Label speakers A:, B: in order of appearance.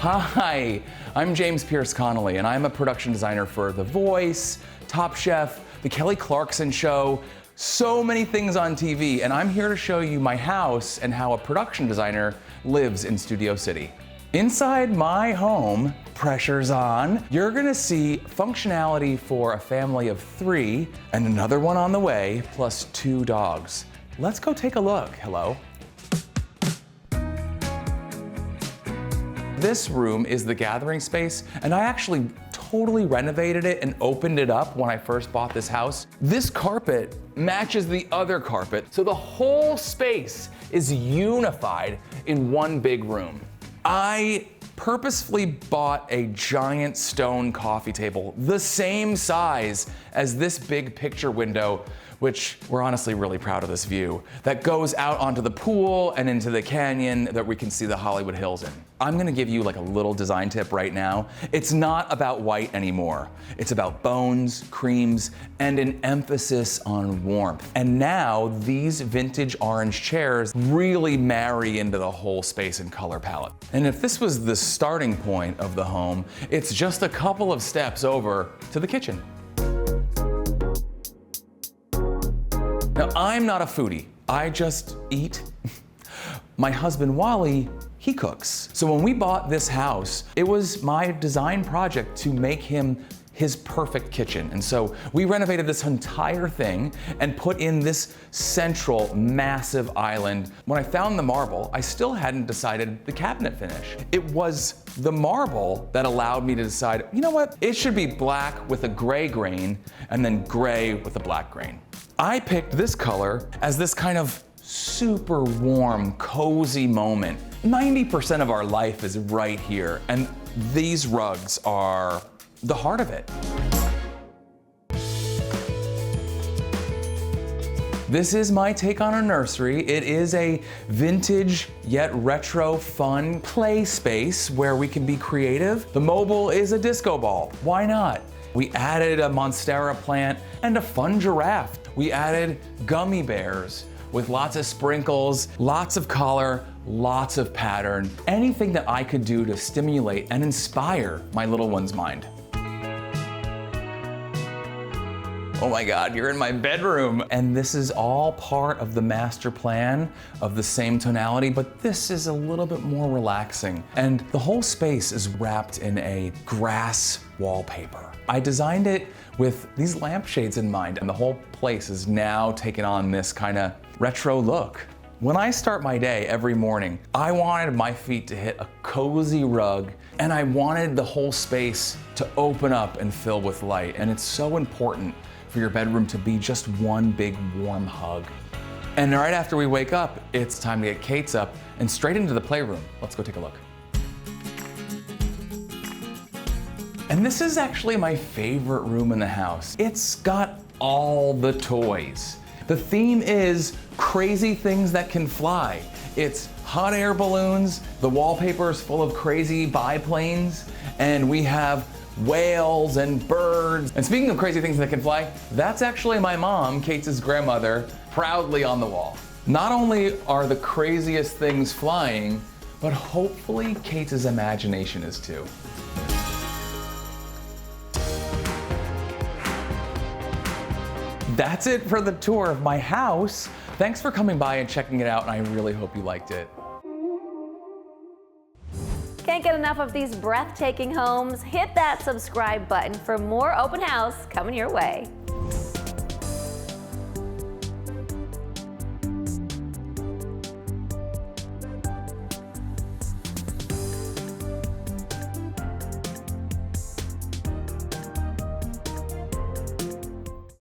A: Hi, I'm James Pearse Connelly, and I'm a production designer for The Voice, Top Chef, The Kelly Clarkson Show, so many things on TV, and I'm here to show you my house and how a production designer lives in Studio City. Inside my home, pressure's on, you're gonna see functionality for a family of 3 and another one on the way, plus 2 dogs. Let's go take a look. Hello. This room is the gathering space, and I actually totally renovated it and opened it up when I first bought this house. This carpet matches the other carpet, so the whole space is unified in one big room. I purposefully bought a giant stone coffee table, the same size as this big picture window, which we're honestly really proud of this view, that goes out onto the pool and into the canyon that we can see the Hollywood Hills in. I'm gonna give you like a little design tip right now. It's not about white anymore. It's about bones, creams, and an emphasis on warmth. And now these vintage orange chairs really marry into the whole space and color palette. And if this was the starting point of the home, it's just a couple of steps over to the kitchen. Now, I'm not a foodie. I just eat. My husband, Wally, he cooks. So when we bought this house, it was my design project to make him his perfect kitchen. And so we renovated this entire thing and put in this central massive island. When I found the marble, I still hadn't decided the cabinet finish. It was the marble that allowed me to decide, you know what? It should be black with a gray grain and then gray with a black grain. I picked this color as this kind of super warm, cozy moment. 90% of our life is right here, and these rugs are the heart of it. This is my take on a nursery. It is a vintage yet retro fun play space where we can be creative. The mobile is a disco ball. Why not? We added a monstera plant and a fun giraffe. We added gummy bears with lots of sprinkles, lots of color, lots of pattern, anything that I could do to stimulate and inspire my little one's mind. Oh my God, you're in my bedroom. And this is all part of the master plan of the same tonality, but this is a little bit more relaxing. And the whole space is wrapped in a grass wallpaper. I designed it with these lampshades in mind, and the whole place is now taken on this kind of retro look. When I start my day every morning, I wanted my feet to hit a cozy rug, and I wanted the whole space to open up and fill with light. And it's so important for your bedroom to be just one big warm hug. And right after we wake up, it's time to get Kate's up and straight into the playroom. Let's go take a look. And this is actually my favorite room in the house. It's got all the toys. The theme is crazy things that can fly. It's hot air balloons, the wallpaper is full of crazy biplanes, and we have whales and birds. And speaking of crazy things that can fly, that's actually my mom, Kate's grandmother, proudly on the wall. Not only are the craziest things flying, but hopefully Kate's imagination is too. That's it for the tour of my house. Thanks for coming by and checking it out, and I really hope you liked it.
B: Can't get enough of these breathtaking homes? Hit that subscribe button for more open house coming your way.